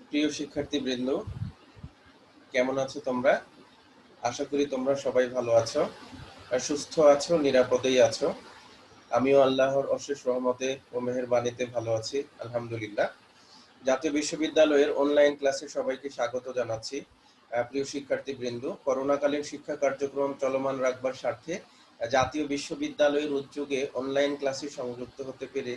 প্রিয় শিক্ষার্থীবৃন্দ, কেমন আছো তোমরা? আশা করি তোমরা সবাই ভালো আছো আর সুস্থ আছো, নিরাপদেই আছো। আমিও আল্লাহর অশেষ রহমতে ও মেহেরবানিতে ভালো আছি, আলহামদুলিল্লাহ। জাতীয় বিশ্ববিদ্যালয়ের অনলাইন ক্লাসে সবাইকে স্বাগত জানাচ্ছি। প্রিয় শিক্ষার্থীবৃন্দ, করোনাকালীন শিক্ষা কার্যক্রম চলমান রাখবার স্বার্থে জাতীয় বিশ্ববিদ্যালয়ের উদ্যোগে অনলাইন ক্লাসে সংযুক্ত হতে পেরে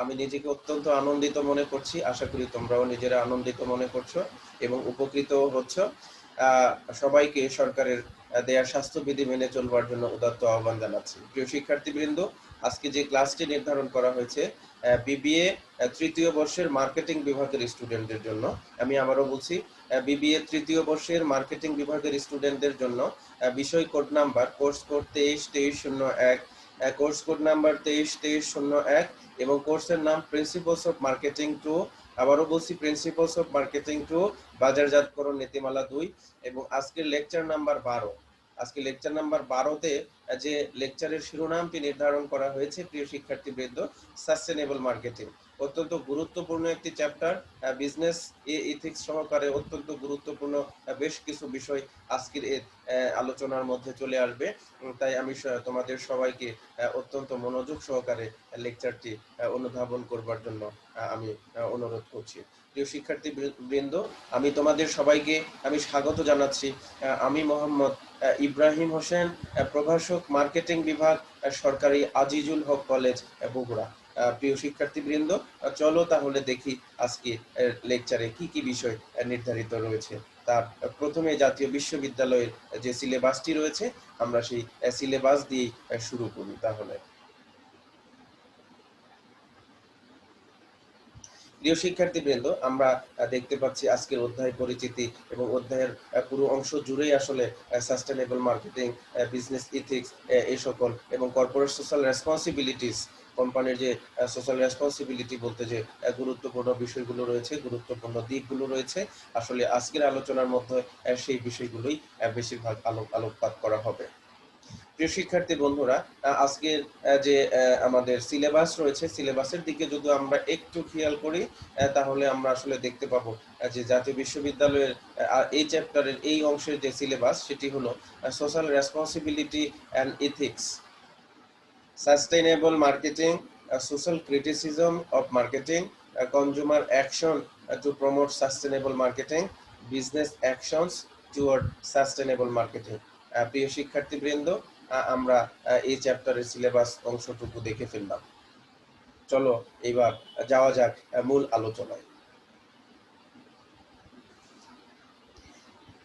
আমি নিজেকে অত্যন্ত আনন্দিত মনে করছি। আশা করি তোমরাও নিজেরা আনন্দিত মনে করছো এবং উপকৃত হচ্ছ। সবাইকে সরকারের দেয়া স্বাস্থ্যবিধি মেনে চলবার জন্য উদাত্ত আহ্বান জানাচ্ছি। প্রিয় শিক্ষার্থীবৃন্দ, আজকে যে ক্লাসটি নির্ধারণ করা হয়েছে বিবিএ তৃতীয় বর্ষের মার্কেটিং বিভাগের স্টুডেন্টদের জন্য। আমি আবারও বলছি, বিবিএ তৃতীয় বর্ষের মার্কেটিং বিভাগের স্টুডেন্টদের জন্য বিষয় code number course code 23-2301, course code number 23-2301 এবং কোর্সের নাম প্রিন্সিপালস অফ মার্কেটিং 2। আবারও বলছি, প্রিন্সিপালস অফ মার্কেটিং 2, বাজারজাতকরণ নীতিমালা 2। এবং আজকের লেকচার নাম্বার 12। আজকে লেকচার নাম্বার 12তে যে লেকচারের শিরোনামটি নির্ধারণ করা হয়েছে, প্রিয় শিক্ষার্থীবৃন্দ, সাস্টেনেবল মার্কেটিং। অত্যন্ত গুরুত্বপূর্ণ একটি চ্যাপ্টার। বিজনেস ইথিক্স সহকারে অত্যন্ত গুরুত্বপূর্ণ বেশ কিছু বিষয় আজকের আলোচনার মধ্যে চলে আসবে। তাই আমি তোমাদের সবাইকে অত্যন্ত মনোযোগ সহকারে লেকচারটি অনুধাবন করবার জন্য আমি অনুরোধ করছি। প্রিয় শিক্ষার্থীবৃন্দ, আমি তোমাদের সবাইকে স্বাগত জানাচ্ছি। আমি মোহাম্মদ ইব্রাহিম হোসেন, প্রভাষক, মার্কেটিং বিভাগ, সরকারি আজিজুল হক কলেজ, বগুড়া। প্রিয় শিক্ষার্থীবৃন্দ, চলো তাহলে দেখি আজকে লেকচারে কি কি বিষয় নির্ধারিত রয়েছে। তার প্রথমে জাতীয় বিশ্ববিদ্যালয়ের যে সিলেবাসটি রয়েছে, আমরা সেই সিলেবাস দিয়ে শুরু করি। তাহলে প্রিয় শিক্ষার্থীবৃন্দ, আমরা দেখতে পাচ্ছি আজকের অধ্যায় পরিচিতি এবং অধ্যায়ের পুরো অংশ জুড়েই আসলে সাস্টেনেবল মার্কেটিং, বিজনেস ইথিক্স, এই সকল এবং কর্পোরেট সোশ্যাল রেসপন্সিবিলিটিস, কোম্পানির যে সোশ্যাল রেসপন্সিবিলিটি বলতে যে গুরুত্বপূর্ণ বিষয়গুলো রয়েছে, গুরুত্বপূর্ণ দিকগুলো রয়েছে, আসলে আজকের আলোচনার মধ্যে সেই বিষয়গুলোই বেশিরভাগ আলোকপাত করা হবে। প্রিয় শিক্ষার্থী বন্ধুরা, আজকের যে আমাদের সিলেবাস রয়েছে, সিলেবাসের দিকে যদি আমরা একটু খেয়াল করি, তাহলে আমরা আসলে দেখতে পাবো যে জাতীয় বিশ্ববিদ্যালয়ের এই চ্যাপ্টারের এই অংশের যে সিলেবাস, সেটি হলো social responsibility and ethics, sustainable marketing, social criticism of marketing, consumer action to promote sustainable marketing, business actions toward sustainable marketing। প্রিয় শিক্ষার্থীবৃন্দ, আমরা এই চ্যাপ্টারের সিলেবাস অংশটুকু দেখে ফেললাম। চলো এবার যাওয়া যাক মূল আলোচনায়।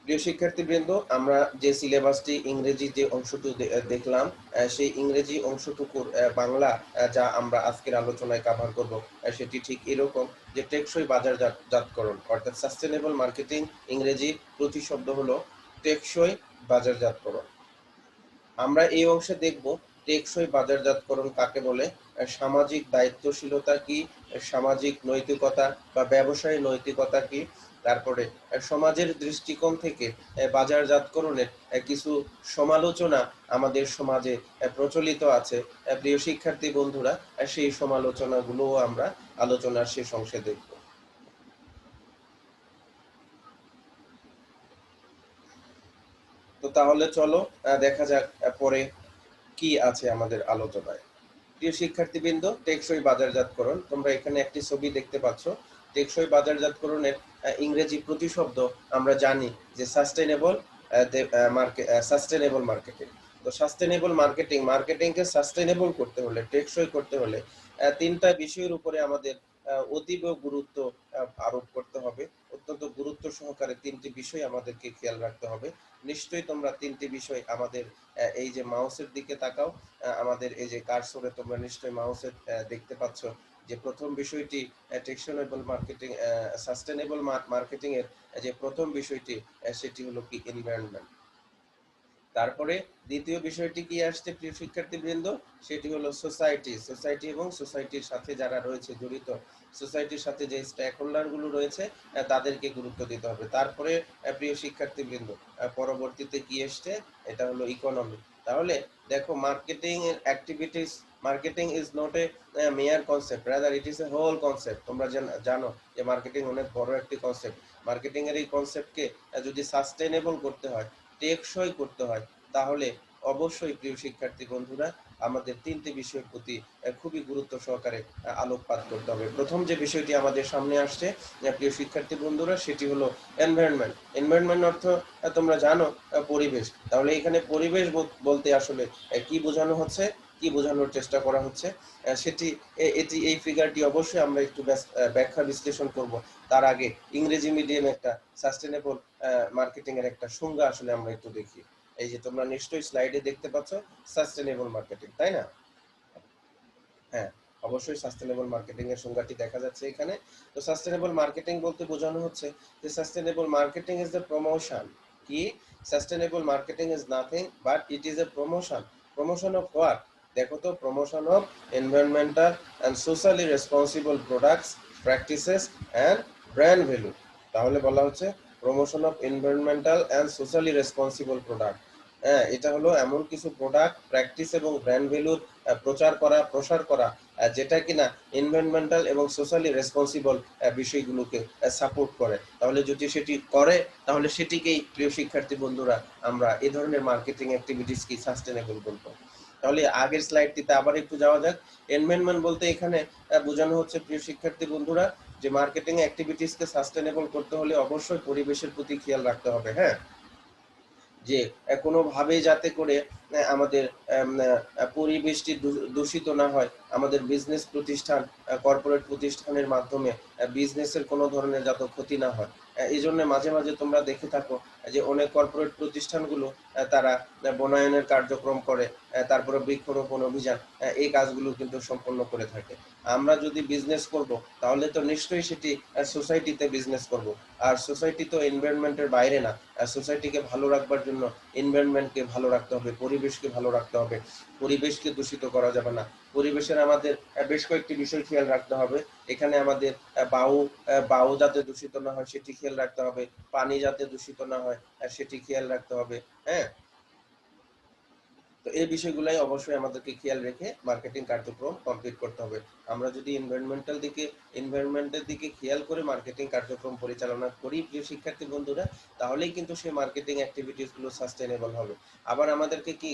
প্রিয় শিক্ষার্থীবৃন্দ, আমরা যে সিলেবাসটি ইংরেজি যে অংশটুকু দেখলাম, সেই ইংরেজি অংশটুকুর বাংলা যা আমরা আজকের আলোচনায় কভার করব, সেটি ঠিক এরকম যে টেকসই বাজারজাতকরণ, অর্থাৎ সাস্টেনেবল মার্কেটিং ইংরেজি প্রতিশব্দ হলো টেকসই বাজারজাতকরণ। আমরা এই অংশে দেখব টেকসই বাজারজাতকরণ কাকে বলে, সামাজিক দায়িত্বশীলতা কি, সামাজিক নৈতিকতা বা ব্যবসায়ী নৈতিকতা কি, তারপরে সমাজের দৃষ্টিকোণ থেকে বাজারজাতকরণের কিছু সমালোচনা আমাদের সমাজে প্রচলিত আছে। প্রিয় শিক্ষার্থী বন্ধুরা, সেই সমালোচনাগুলোও আমরা আলোচনার শেষ অংশে দেখব। তো তাহলে চলো দেখা যাক পরে কি আছে আমাদের আলোচনায়। প্রিয় শিক্ষার্থীবৃন্দ, টেকসই বাজারজাতকরণ, তোমরা এখানে একটি ছবি দেখতে পাচ্ছ। টেকসই বাজারজাতকরণের ইংরেজি প্রতিশব্দ আমরা জানি যে সাস্টেনেবল মার্কেটিং। তো সাস্টেনেবল মার্কেটিংকে সাস্টেনেবল করতে হলে, টেকসই করতে হলে তিনটা বিষয়ের উপরে আমাদের অতীব গুরুত্ব আরোপ করতে হবে। অত্যন্ত গুরুত্ব সহকারে তিনটি বিষয় আমাদেরকে খেয়াল রাখতে হবে। নিশ্চয়ই তোমরা তিনটি বিষয় আমাদের এই যে মাউসের দিকে তাকাও, আমাদের এই যে কার্সরে তোমরা নিশ্চয়ই মাউসে দেখতে পাচ্ছ যে প্রথম বিষয়টি টেকসনেবল মার্কেটিং, সাস্টেনেবল মার্কেটিং এর যে প্রথম বিষয়টি, সেটি হলো কি এনভায়রনমেন্ট। তারপরে দ্বিতীয় বিষয়টি কি আসছে প্রিয় শিক্ষার্থীবৃন্দ, সেটি হলো সোসাইটি এবং সোসাইটির সাথে যারা রয়েছে জড়িত, সোসাইটির সাথে যে স্টেক হোল্ডার গুলো রয়েছে তাদেরকে গুরুত্ব দিতে হবে। তারপরে প্রিয় শিক্ষার্থীবৃন্দ, পরবর্তীতে কি আসছে, এটা হলো ইকোনমি। তাহলে দেখো marketing activities, marketing is not a mere concept, rather it is a whole concept. তোমরা জানো যে মার্কেটিং অনেক বড় একটি কনসেপ্ট। মার্কেটিং এর এই কনসেপ্টকে যদি সাস্টেনেবল করতে হয়, টেকসই করতে হয়, তাহলে অবশ্যই প্রিয় শিক্ষার্থী বন্ধুরা আমাদের তিনটি বিষয়ের প্রতি খুবই গুরুত্ব সহকারে আলোকপাত করতে হবে। প্রথম যে বিষয়টি আমাদের সামনে আসছে প্রিয় শিক্ষার্থী বন্ধুরা, সেটি হলো এনভায়রনমেন্ট। এনভায়রনমেন্ট অর্থ তোমরা জানো পরিবেশ। তাহলে এখানে পরিবেশ বলতে আসলে কি বোঝানো হচ্ছে, কি বোঝানোর চেষ্টা করা হচ্ছে, সেটি এটি এই ফিগারটি অবশ্যই আমরা একটু ব্যাখ্যা বিশ্লেষণ করব। তার আগে ইংরেজি মিডিয়াম একটা সাস্টেনেবল মার্কেটিং এর একটা সংজ্ঞা আসলে আমরা একটু দেখি। এই যে তোমরা নিশ্চয়ই স্লাইডে দেখতে পাচ্ছ সাস্টেনেবল মার্কেটিং, তাই না? হ্যাঁ, অবশ্যই সাস্টেনেবল মার্কেটিং এর সংজ্ঞাটি দেখা যাচ্ছে এখানে। তো সাস্টেনেবল মার্কেটিং বলতে বোঝানো হচ্ছে যে sustainable marketing is the promotion. কি? Sustainable marketing is nothing but it is a promotion. Promotion of what? দেখো তো, promotion of environmental and socially responsible products, practices and brand value. তাহলে বলা হচ্ছে promotion of environmental and socially responsible product. হ্যাঁ, এটা হলো এমন কিছু প্রোডাক্ট, প্র্যাকটিস এবং ব্র্যান্ড ভ্যালুর প্রচার করা, প্রসার করা, যেটা কিনা এনভায়রনমেন্টাল এবং সোশ্যালি রেসপন্সিবল বিষয়গুলোকে সাপোর্ট করে। তাহলে যদি সেটি করে, তাহলে সেটিকেই প্রিয় শিক্ষার্থী বন্ধুরা আমরা এই ধরনের মার্কেটিং অ্যাক্টিভিটিস কি সাস্টেনেবল বলবো। তাহলে আগের স্লাইডটিতে আবার একটু যাওয়া যাক। এনভায়রনমেন্ট বলতে এখানে বোঝানো হচ্ছে প্রিয় শিক্ষার্থী বন্ধুরা যে মার্কেটিং অ্যাক্টিভিটিসকে সাস্টেনেবল করতে হলে অবশ্যই পরিবেশের প্রতি খেয়াল রাখতে হবে। হ্যাঁ, যে কোনোভাবেই যাতে করে আমাদের পরিবেশটি দূষিত না হয়, আমাদের বিজনেস প্রতিষ্ঠান, কর্পোরেট প্রতিষ্ঠানের মাধ্যমে বিজনেসের কোনো ধরনের যাতে ক্ষতি না হয়। এই জন্য মাঝে মাঝে তোমরা দেখে থাকো যে অনেক কর্পোরেট প্রতিষ্ঠানগুলো তারা বনায়নের কার্যক্রম করে, তারপরে বৃক্ষরোপণ অভিযান, এই কাজগুলো কিন্তু সম্পন্ন করে থাকে। আমরা যদি বিজনেস করব, তাহলে তো নিশ্চয়ই সেটি সোসাইটিতে বিজনেস করব। আর সোসাইটি তো এনভায়রনমেন্টের বাইরে না। সোসাইটিকে ভালো রাখবার জন্য এনভায়রনমেন্টকে ভালো রাখতে হবে, পরিবেশকে ভালো রাখতে হবে, পরিবেশকে দূষিত করা যাবে না। পরিবেশের আমাদের বেশ কয়েকটি বিষয় খেয়াল রাখতে হবে। এখানে আমাদের বায়ু যাতে দূষিত না হয় সেটি খেয়াল রাখতে হবে, পানি যাতে দূষিত না হয় সেটি খেয়াল রাখতে হবে। হ্যাঁ, তো এই বিষয়গুলাই অবশ্যই আমাদেরকে খেয়াল রেখে মার্কেটিং কার্যক্রম কমপ্লিট করতে হবে। আমরা যদি এনভায়রনমেন্টের দিকে খেয়াল করে মার্কেটিং কার্যক্রম পরিচালনা করি প্রিয় শিক্ষার্থী বন্ধুরা, তাহলেই কিন্তু সেই মার্কেটিং অ্যাক্টিভিটিস গুলো সাস্টেনেবল হবে। আবার আমাদেরকে কি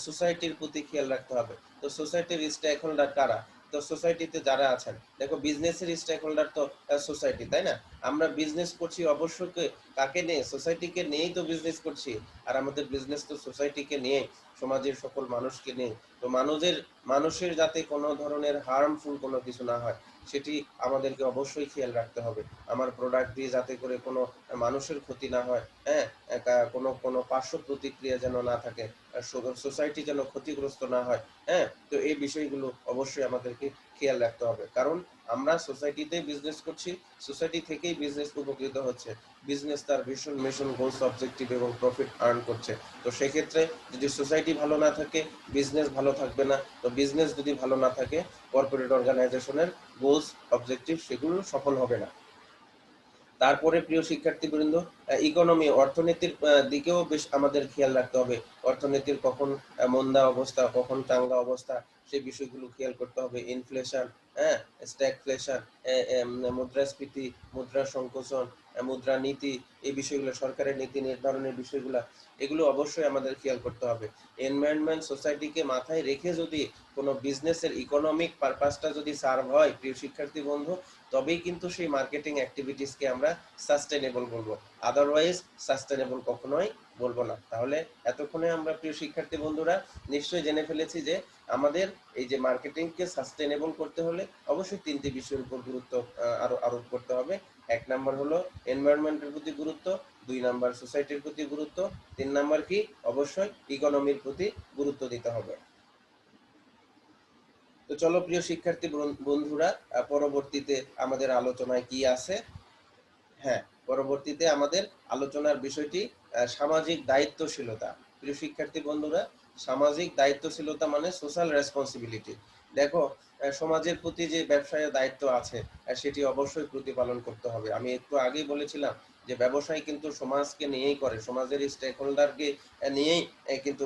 সোসাইটির প্রতি খেয়াল রাখতে হবে। তো সোসাইটির স্টেক হোল্ডার কারা? তো সোসাইটিতে যারা আছেন, দেখো বিজনেসের স্টেক হোল্ডার তো সোসাইটি, তাই না? আমরা বিজনেস করছি অবশ্যই কাকে নিয়ে? সোসাইটিকে নিয়েই তো বিজনেস করছি। আর আমাদের বিজনেস তো সোসাইটিকে নিয়ে, সমাজের সকল মানুষকে নিয়ে। তো মানুষের যাতে কোনো ধরনের হার্মফুল কোনো কিছু না হয়, সেটি আমাদেরকে অবশ্যই খেয়াল রাখতে হবে। আমার প্রোডাক্ট দিয়ে যাতে করে কোনো মানুষের ক্ষতি না হয়, হ্যাঁ, কোনো কোনো পার্শ্ব প্রতিক্রিয়া যেন না থাকে, সোসাইটি যেন ক্ষতিগ্রস্ত না হয়। হ্যাঁ, তো এই বিষয়গুলো অবশ্যই আমাদেরকে খেয়াল রাখতে হবে। কারণ আমরা সোসাইটিতে বিজনেস করছি, সোসাইটি থেকেই বিজনেস উপকৃত হচ্ছে। বিজনেস তার ভিশন, মিশন, গোলস, অবজেক্টিভ এবং প্রফিট আর্ন করছে। তো সেক্ষেত্রে যদি সোসাইটি ভালো না থাকে, বিজনেস ভালো থাকবে না। তো বিজনেস যদি ভালো না থাকে, কর্পোরেট অর্গানাইজেশনের গোলস, অবজেক্টিভ সেগুলো সফল হবে না। তারপরে প্রিয় শিক্ষার্থীবৃন্দ, ইকোনমি, অর্থনীতির দিকেও বেশ আমাদের খেয়াল রাখতে হবে। অর্থনীতির কখন মন্দা অবস্থা, কখন চাঙ্গা অবস্থা, সেই বিষয়গুলো খেয়াল করতে হবে। ইনফ্লেশন, হ্যাঁ, স্ট্যাগফ্লেশন, মুদ্রাস্ফীতি, মুদ্রা সংকোচন, মুদ্রা নীতি, এই বিষয়গুলো, সরকারের নীতি নির্ধারণের বিষয়গুলো, এগুলো অবশ্যই আমাদের খেয়াল করতে হবে। এনভায়রনমেন্ট, সোসাইটিকে মাথায় রেখে যদি কোনো বিজনেসের ইকোনমিক পারপাসটা যদি সার্ভ হয় প্রিয় শিক্ষার্থী বন্ধু, তবেই কিন্তু সেই মার্কেটিং অ্যাক্টিভিটিসকে আমরা সাস্টেনেবল বলবো। আদারওয়াইজ সাস্টেনেবল কখনোই বলবো না। তাহলে এতক্ষণে আমরা প্রিয় শিক্ষার্থী বন্ধুরা নিশ্চয়ই জেনে ফেলেছি যে আমাদের এই যে মার্কেটিংকে সাস্টেনেবল করতে হলে অবশ্যই তিনটি বিষয়ের উপর গুরুত্ব আরোপ করতে হবে। এক নাম্বার হলো এনভায়রনমেন্টের প্রতি গুরুত্ব, দুই নাম্বার সোসাইটির প্রতি গুরুত্ব, তিন নাম্বার কি? অবশ্যই ইকোনমির প্রতি গুরুত্ব দিতে হবে। তো চলো প্রিয় শিক্ষার্থী বন্ধুরা, পরবর্তীতে আমাদের আলোচনায় কি আছে? হ্যাঁ, পরবর্তীতে আমাদের আলোচনার বিষয়টি সামাজিক দায়িত্বশীলতা। প্রিয় শিক্ষার্থী বন্ধুরা, সামাজিক দায়িত্বশীলতা মানে সোশ্যাল রেসপন্সিবিলিটি। দেখো, সমাজের প্রতি যে ব্যবসায়ের দায়িত্ব আছে সেটি অবশ্যই প্রতিপালন করতে হবে। আমি একটু আগেই বলেছিলাম যে ব্যবসায় কিন্তু সমাজকে নিয়েই করে, সমাজের স্টেক হোল্ডারকে নিয়েই কিন্তু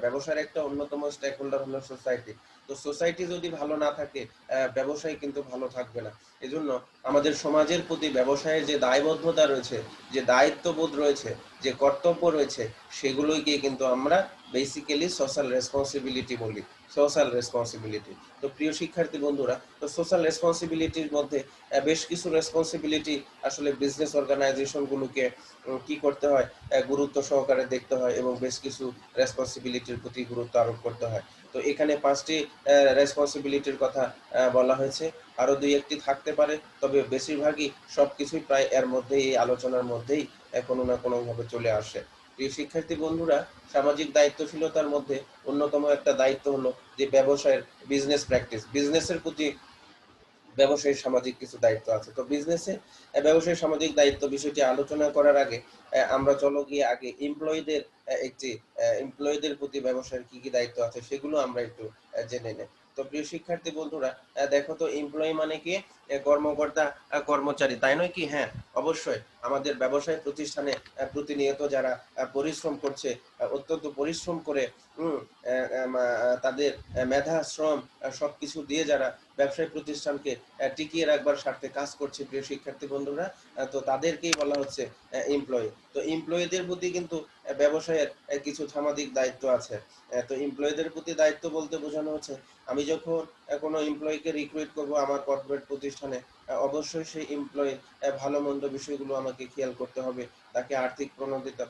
ব্যবসার একটা অন্যতম স্টেক হোল্ডার হলো সোসাইটি। তো সোসাইটি যদি ভালো না থাকে ব্যবসায় কিন্তু ভালো থাকবে না। এজন্য আমাদের সমাজের প্রতি ব্যবসায়ের যে দায়বদ্ধতা রয়েছে, যে দায়িত্ববোধ রয়েছে, যে কর্তব্য রয়েছে, সেগুলোকে কিন্তু আমরা বেসিক্যালি সোশ্যাল রেসপন্সিবিলিটি বলি, সোশ্যাল রেসপন্সিবিলিটি। তো প্রিয় শিক্ষার্থী বন্ধুরা, তো সোশ্যাল রেসপন্সিবিলিটির মধ্যে বেশ কিছু রেসপন্সিবিলিটি আসলে বিজনেস অর্গানাইজেশনগুলোকে কি করতে হয়, গুরুত্ব সহকারে দেখতে হয় এবং বেশ কিছু রেসপন্সিবিলিটির প্রতি গুরুত্ব আরোপ করতে হয়। তো এখানে 5টি রেসপন্সিবিলিটির কথা বলা হয়েছে, আরও 2-1টি থাকতে পারে, তবে বেশিরভাগই সবকিছুই প্রায় এর মধ্যেই, এই আলোচনার মধ্যেই কোনো না কোনোভাবে চলে আসে। প্রিয় শিক্ষার্থী বন্ধুরা, সামাজিক দায়িত্বশীলতার মধ্যে অন্যতম একটা দায়িত্ব হলো যে ব্যবসায়ের বিজনেস প্র্যাকটিস, বিজনেসের প্রতি ব্যবসায়ীর সামাজিক কিছু দায়িত্ব আছে। তো বিজনেসে ব্যবসায়ীর সামাজিক দায়িত্ব বিষয়টি আলোচনা করার আগে আমরা চলো গিয়ে আগে এমপ্লয়ীদের প্রতি ব্যবসায়ের কি কি দায়িত্ব আছে সেগুলো আমরা একটু জেনে নেই। তো প্রিয় শিক্ষার্থী বন্ধুরা, দেখো তো এমপ্লয়ি মানে কি? কর্মকর্তা, কর্মচারী, তাই নয় কি? হ্যাঁ, অবশ্যই আমাদের ব্যবসায় প্রতিষ্ঠানে প্রতিনিয়ত যারা পরিশ্রম করছে, অত্যন্ত পরিশ্রম করে তাদের মেধা, শ্রম সবকিছু দিয়ে যারা ব্যবসায়িক প্রতিষ্ঠানকে টিকিয়ে রাখবার স্বার্থে কাজ করছে, প্রিয় শিক্ষার্থী বন্ধুরা, তো তাদেরকেই বলা হচ্ছে এমপ্লয়ি। তো এমপ্লয়ীদের প্রতি কিন্তু ব্যবসায়ের কিছু সামাজিক দায়িত্ব আছে। তো এমপ্লয়ীদের প্রতি দায়িত্ব বলতে বোঝানো হচ্ছে, আমি যখন কোনো এমপ্লয়িকে রিক্রুইট করব আমার কর্পোরেট প্রতিষ্ঠানে, অবশ্যই সেই এমপ্লয়ির ভালো মন্দ বিষয়গুলো আমাকে খেয়াল করতে হবে, তাকে আর্থিক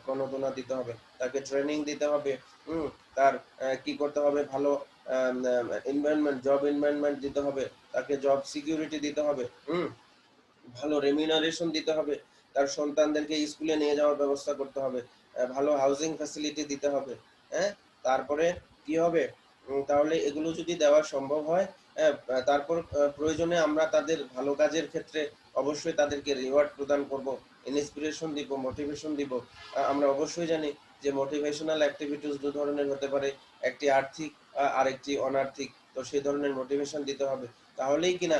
প্রণোদনা দিতে হবে, তাকে ট্রেনিং দিতে হবে, তার কি করতে হবে, ভালো জব এনভায়রনমেন্ট দিতে হবে, তাকে জব সিকিউরিটি দিতে হবে, ভালো রেমিউনারেশন দিতে হবে, তার সন্তানদেরকে স্কুলে নিয়ে যাওয়ার ব্যবস্থা করতে হবে, ভালো হাউজিং ফ্যাসিলিটি দিতে হবে। হ্যাঁ, তারপরে কি হবে, তাহলে এগুলো যদি দেওয়া সম্ভব হয়, তারপর প্রয়োজনে আমরা তাদের ভালো কাজের ক্ষেত্রে অবশ্যই তাদেরকে রিওয়ার্ড প্রদান করব, ইন্সপিরেশন দিব, মোটিভেশন দিব। আমরা অবশ্যই জানি যে মোটিভেশনাল অ্যাক্টিভিটিস দু ধরনের হতে পারে, একটি আর্থিক আরেকটি অনার্থিক। তো সেই ধরনের মোটিভেশন দিতে হবে, তাহলেই কিনা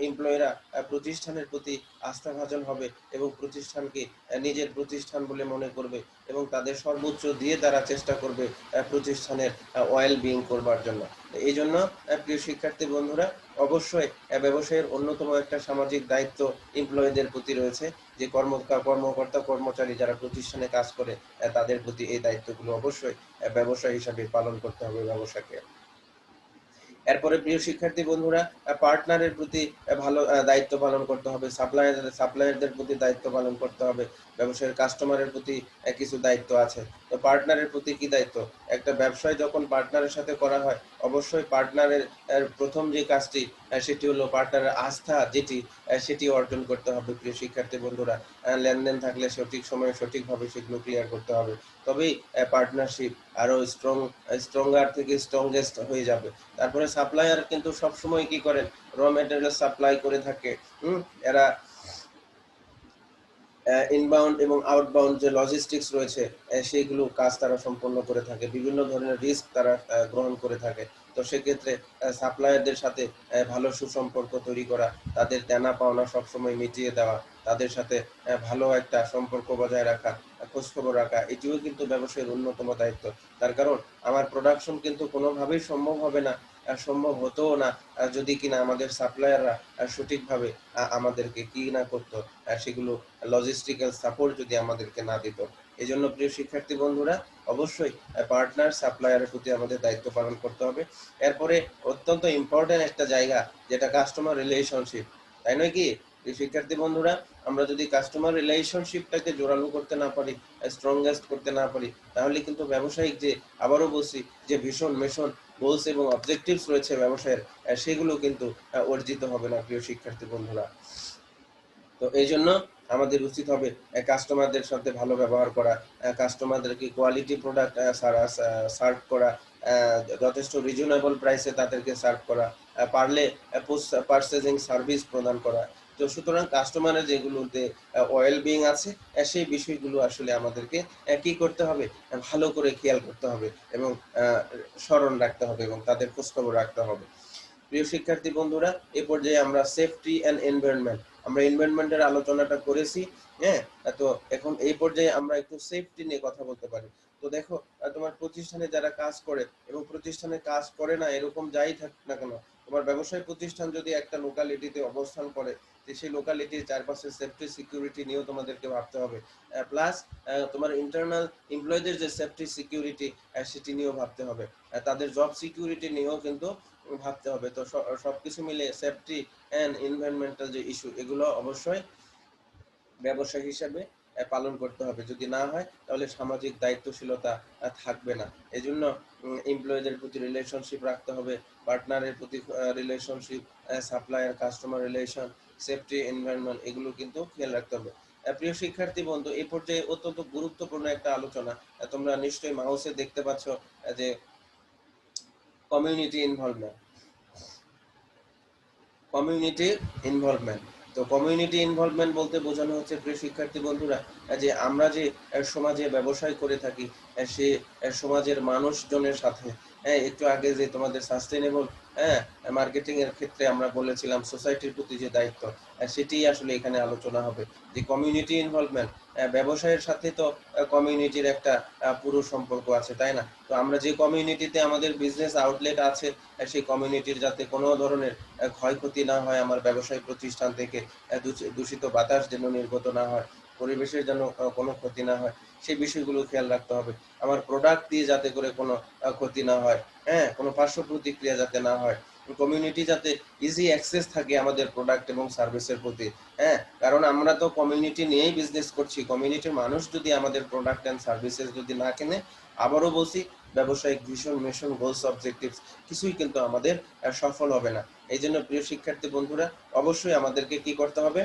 এমপ্লয়িরা প্রতিষ্ঠানের প্রতি আস্থাভাজন হবে এবং প্রতিষ্ঠানকে নিজের প্রতিষ্ঠান বলে মনে করবে এবং তাদের সর্বোচ্চ দিয়ে তারা চেষ্টা করবে প্রতিষ্ঠানের ওয়েল বিং করবার জন্য। এই জন্য প্রিয় শিক্ষার্থী বন্ধুরা, অবশ্যই ব্যবসায়ের অন্যতম একটা সামাজিক দায়িত্ব এমপ্লয়ীদের প্রতি রয়েছে, যে কর্মকর্তা কর্মচারী যারা প্রতিষ্ঠানে কাজ করে তাদের প্রতি এই দায়িত্বগুলো অবশ্যই ব্যবসায়ী হিসাবে পালন করতে হবে ব্যবসাকে। এরপরে প্রিয় শিক্ষার্থী বন্ধুরা, পার্টনারের প্রতি ভালো দায়িত্ব পালন করতে হবে, সাপ্লায়ারদের প্রতি দায়িত্ব পালন করতে হবে, ব্যবসায়ের কাস্টমারের প্রতি কিছু দায়িত্ব আছে। তো পার্টনারের প্রতি কি দায়িত্ব? একটা ব্যবসায় যখন পার্টনারের সাথে করা হয়, অবশ্যই পার্টনারের প্রথম যে কাজটি সেটি হলো পার্টনারের আস্থা, সেটি অর্জন করতে হবে। প্রিয় শিক্ষার্থী বন্ধুরা, লেনদেন থাকলে সঠিক সময়ে সঠিকভাবে সেগুলো ক্লিয়ার করতে হবে, তবেই পার্টনারশিপ আরো স্ট্রঙ্গার থেকে স্ট্রংগেস্ট হয়ে যাবে। তারপরে সাপ্লায়ার কিন্তু সবসময় কি করেন, র মেটেরিয়াল সাপ্লাই করে থাকে। এরা ইনবাউন্ড এবং আউটবাউন্ড যে লজিস্টিক্স রয়েছে সেইগুলো কাজ তারা সম্পন্ন করে থাকে, বিভিন্ন ধরনের রিস্ক তারা গ্রহণ করে থাকে। তো সেক্ষেত্রে সাপ্লায়ারদের সাথে ভালো সুসম্পর্ক তৈরি করা, তাদের দেনা পাওনা সবসময় মিটিয়ে দেওয়া, তাদের সাথে ভালো একটা সম্পর্ক বজায় রাখা, খোঁজখবর রাখা, এটিও কিন্তু ব্যবসায়ের অন্যতম দায়িত্ব। তার কারণ আমার প্রোডাকশন কিন্তু কোনোভাবেই সম্ভব হবে না, সম্ভব হতোও না, যদি কিনা আমাদের সাপ্লায়াররা সঠিকভাবে আমাদেরকে কি না করতো, সেগুলো লজিস্টিক্যাল সাপোর্ট যদি আমাদেরকে না দিত। এই জন্য প্রিয় শিক্ষার্থী বন্ধুরা, অবশ্যই পার্টনার সাপ্লায়ারের প্রতি আমাদের দায়িত্ব পালন করতে হবে। এরপরে অত্যন্ত ইম্পর্টেন্ট একটা জায়গা, যেটা কাস্টমার রিলেশনশিপ, তাই নয় কি? শিক্ষার্থী বন্ধুরা, আমরা যদি কাস্টমার রিলেশনশিপটাকে জোরালো করতে না পারি, স্ট্রংগেস্ট করতে না পারি, তাহলে কিন্তু ব্যবসায়িক যে, আবারও বলছি, যে ভীষণ মিশন, গোলস এবং অবজেক্টিভস রয়েছে ব্যবসায়ের, সেগুলো কিন্তু অর্জিত হবে না, প্রিয় শিক্ষার্থী বন্ধুরা। তো এই জন্য আমাদের উচিত হবে কাস্টমারদের সাথে ভালো ব্যবহার করা, কাস্টমারদেরকে কোয়ালিটি প্রোডাক্ট সার্ভ করা, যথেষ্ট রিজনেবল প্রাইসে তাদেরকে সার্ভ করা, পারলে পোস্ট পারচেজিং সার্ভিস প্রদান করা। তো সুতরাং কাস্টমারের যেগুলোতে ওয়েল বিং আছে, সেই বিষয়গুলো আসলে আমাদেরকে কি করতে হবে, ভালো করে খেয়াল করতে হবে এবং স্মরণ রাখতে হবে এবং তাদের খোঁজখবর রাখতে হবে। প্রিয় শিক্ষার্থী বন্ধুরা, এ পর্যায়ে আমরা সেফটি অ্যান্ড এনভায়রনমেন্ট, আমরা এনভায়রনমেন্টের আলোচনাটা করেছি। হ্যাঁ, তো এখন এই পর্যায়ে আমরা একটু সেফটি নিয়ে কথা বলতে পারি। তো দেখো, তোমার প্রতিষ্ঠানে যারা কাজ করে এবং প্রতিষ্ঠানে কাজ করে না এরকম যাই থাক না কেন, তোমার ব্যবসায় প্রতিষ্ঠান যদি একটা লোকালিটিতে অবস্থান করে, সেই লোকালিটির চারপাশে সেফটি সিকিউরিটি নিয়েও তোমাদেরকে ভাবতে হবে। প্লাস তোমার ইন্টারনাল এমপ্লয়ীদের যে সেফটি সিকিউরিটি সেটি নিয়েও ভাবতে হবে। তাদের জব সিকিউরিটি নিয়েও কিন্তু ভাবতে হবে। তো সবকিছু মিলে সেফটি অ্যান্ড এনভায়রনমেন্টাল যে ইস্যু, এগুলো অবশ্যই ব্যবসায়ী হিসাবে পালন করতে হবে। যদি না হয় তাহলে সামাজিক দায়িত্বশীলতা থাকবে না। এই জন্য এমপ্লয়ীদের প্রতি রিলেশনশিপ রাখতে হবে, পার্টনারের প্রতি relationship, supplier customer relation, safety environment, এগুলো কিন্তু খেয়াল রাখতে হবে। প্রিয় শিক্ষার্থী বন্ধু, এই পর্যায়ে অত্যন্ত গুরুত্বপূর্ণ একটা আলোচনা। তোমরা নিশ্চয়ই মাউসে দেখতে পাচ্ছ যে কমিউনিটি ইনভলভমেন্ট। কমিউনিটি ইনভলভমেন্ট, তো কমিউনিটি ইনভলভমেন্ট বলতে বোঝানো হচ্ছে, প্রিয় শিক্ষার্থী বন্ধুরা, যে আমরা যে সমাজে ব্যবসায় করে থাকি, সে সমাজের মানুষজনের সাথে, একটু আগে যে তোমাদের সাস্টেনেবল মার্কেটিং এর ক্ষেত্রে আমরা বলেছিলাম সোসাইটির প্রতি যে দায়িত্ব, সেটি আসলে এখানে আলোচনা হবে। যে কমিউনিটি ইনভলভমেন্ট, ব্যবসায়ের সাথে তো কমিউনিটির একটা পুরো সম্পর্ক আছে, তাই না? তো আমরা যে কমিউনিটিতে আমাদের বিজনেস আউটলেট আছে, সেই কমিউনিটির যাতে কোনো ধরনের ক্ষয়ক্ষতি না হয়, আমার ব্যবসায়িক প্রতিষ্ঠান থেকে দূষিত বাতাস যেন নির্গত না হয়, পরিবেশের যেন কোনো ক্ষতি না হয়, সেই বিষয়গুলো খেয়াল রাখতে হবে। আমার প্রোডাক্ট দিয়ে যাতে করে কোনো ক্ষতি না হয়, কোনো পার্শ্ব প্রতিক্রিয়া যাতে না হয়, কমিউনিটি যাতে ইজি অ্যাক্সেস থাকে আমাদের প্রোডাক্ট এবং সার্ভিসের প্রতি। কারণ আমরা তো কমিউনিটি নিয়েই বিজনেস করছি। কমিউনিটির মানুষ যদি আমাদের প্রোডাক্ট অ্যান্ড সার্ভিসেস যদি না কেনে, আবারও বলছি, ব্যবসায়িক ভিশন, মিশন, গোলস, অবজেক্টিভস কিছুই কিন্তু আমাদের সফল হবে না। এই জন্য প্রিয় শিক্ষার্থী বন্ধুরা, অবশ্যই আমাদেরকে কি করতে হবে?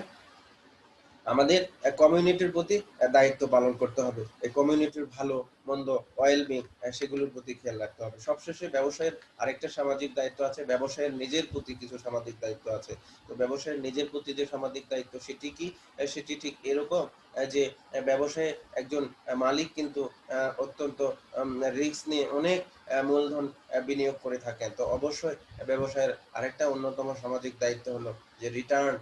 আমাদের কমিউনিটির প্রতি দায়িত্ব পালন করতে হবে। এই কমিউনিটির ভালো মন্দ, ওয়েলবিং, সেগুলোর প্রতি খেয়াল রাখতে হবে। সবশেষে ব্যবসায়ের আরেকটা সামাজিক দায়িত্ব আছে, ব্যবসায়ের নিজের প্রতি কিছু সামাজিক দায়িত্ব আছে। তো ব্যবসায়ের নিজের প্রতি যে সামাজিক দায়িত্ব, সেটি কি? সেটি ঠিক এরকম যে ব্যবসায়ে একজন মালিক কিন্তু অত্যন্ত রিস্ক নিয়ে অনেক মূলধন বিনিয়োগ করে থাকেন। তো অবশ্যই ব্যবসায়ের আরেকটা অন্যতম সামাজিক দায়িত্ব হলো যে রিটার্ন,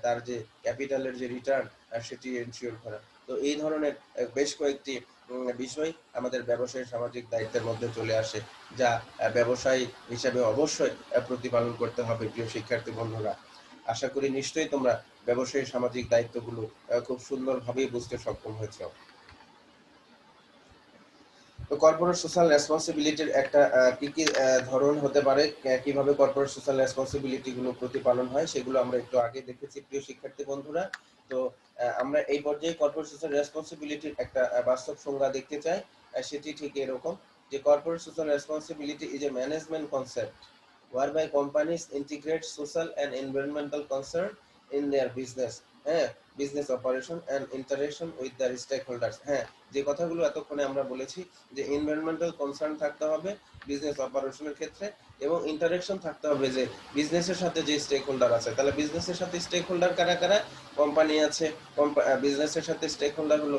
তার যে ক্যাপিটালের যে রিটার্ন, সেটি এনশিওর করা। তো এই ধরনের বেশ কয়েকটি বিষয় আমাদের ব্যবসায়ী সামাজিক দায়িত্বের মধ্যে চলে আসে, যা ব্যবসায়ী হিসাবে অবশ্যই প্রতিপালন করতে হবে। প্রিয় শিক্ষার্থী বন্ধুরা, আশা করি নিশ্চয়ই তোমরা ব্যবসায়ী সামাজিক দায়িত্বগুলো খুব সুন্দরভাবেই বুঝতে সক্ষম হয়েছ। তো কর্পোরেট সোশ্যাল রেসপন্সিবিলিটির একটা কি কি ধরন হতে পারে, কিভাবে কর্পোরেট সোশ্যাল রেসপন্সিবিলিটি গুলো প্রতিপালন হয়, সেগুলো আমরা একটু আগে দেখেছি। প্রিয় শিক্ষার্থী বন্ধুরা, তো আমরা এই পর্যায়ে কর্পোরেট সোশ্যাল রেসপন্সিবিলিটির একটা বাস্তব সংজ্ঞা দেখতে চাই। সেটি ঠিক এরকম যে corporate social responsibility is a management concept whereby companies integrate social and environmental concern in their business, business operation and interaction with the stakeholders. যে কথাগুলো এতক্ষণে আমরা বলেছি, যে এনভায়রনমেন্টাল কনসার্ন থাকতে হবে বিজনেস অপারেশনের ক্ষেত্রে, এবং ইন্টারেকশন থাকতে হবে যে বিজনেসের সাথে যে স্টেক হোল্ডার আছে। তাহলে বিজনেসের সাথে স্টেক হোল্ডার কারা কারা? কোম্পানি আছে, বিজনেসের সাথে স্টেক হোল্ডার হলো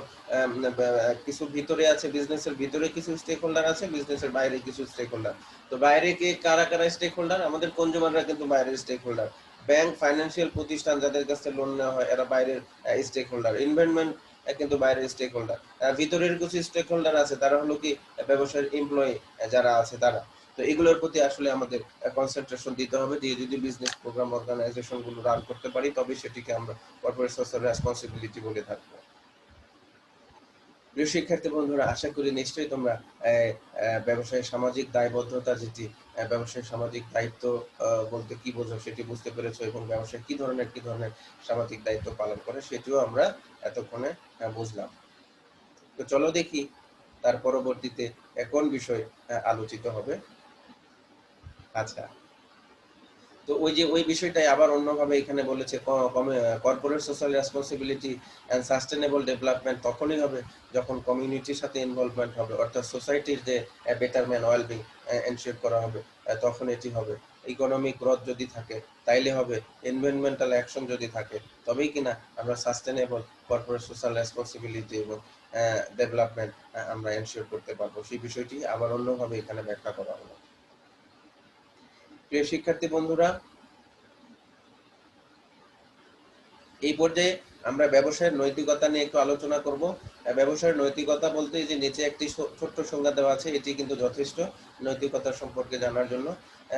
কিছু ভিতরে আছে, বিজনেসের ভিতরে কিছু স্টেক হোল্ডার আছে, বিজনেসের বাইরে কিছু স্টেক হোল্ডার। তো বাইরে কে কারা কারা স্টেক হোল্ডার? আমাদের কনজিউমাররা কিন্তু বাইরের স্টেক হোল্ডার। ব্যাংক, ফাইন্যান্সিয়াল প্রতিষ্ঠান যাদের কাছে লোন নেওয়া হয়, এরা বাইরের স্টেক হোল্ডার। ইনভেস্টমেন্ট কিন্তু বাইরের স্টেক হোল্ডার। ভিতরের কিছু স্টেক হোল্ডার আছে, তারা হলো কি ব্যবসায়ের এমপ্লয়ি যারা আছে তারা। তো এগুলোর প্রতি আসলে আমাদের কনসেন্ট্রেশন দিতে হবে, দিয়ে যদি বিজনেস প্রোগ্রাম অর্গানাইজেশন গুলো রান করতে পারি, তবে সেটিকে আমরা কর্পোরেট সোশ্যাল রেসপন্সিবিলিটি বলে থাকবো। প্রিয় শিক্ষার্থী বন্ধুরা, আশা করি নিশ্চয়ই তোমরা ব্যবসায়ের সামাজিক দায়বদ্ধতা যেটি, ব্যবসায়ের সামাজিক দায়িত্ব বলতে কি বোঝো সেটি বুঝতে পেরেছো, এবং ব্যবসায় কি ধরনের সামাজিক দায়িত্ব পালন করে সেটিও আমরা এতক্ষণে বুঝলাম। তো চলো দেখি তার পরবর্তীতে কোন বিষয় আলোচিত হবে। আচ্ছা, তো ওই বিষয়টাই আবার অন্যভাবে এখানে বলেছে, corporate social responsibility and sustainable development তখনই হবে যখন কমিউনিটির সাথে ইনভলভমেন্ট হবে, অর্থাৎ সোসাইটির যে বেটারমেন্ট, ওয়েলবিং এনশিওর করা হবে, তখন এটি হবে। ইকোনমিক গ্রোথ যদি থাকে তাইলে হবে, এনভায়রনমেন্টাল অ্যাকশন যদি থাকে তবেই কিনা আমরা সাস্টেনেবল কর্পোরেট সোশ্যাল রেসপন্সিবিলিটি এবং ডেভেলপমেন্ট আমরা এনশিওর করতে পারবো। সেই বিষয়টি আবার অন্যভাবে এখানে ব্যাখ্যা করা হলো। প্রিয় শিক্ষার্থী বন্ধুরা, এই পর্যায়ে আমরা ব্যবসায়ের নৈতিকতা নিয়ে একটু আলোচনা করব। ব্যবসায়ের নৈতিকতা বলতে এই যে নিচে একটি ছোট্ট সংজ্ঞা দেওয়া আছে, এটি কিন্তু যথেষ্ট নৈতিকতা সম্পর্কে জানার জন্য।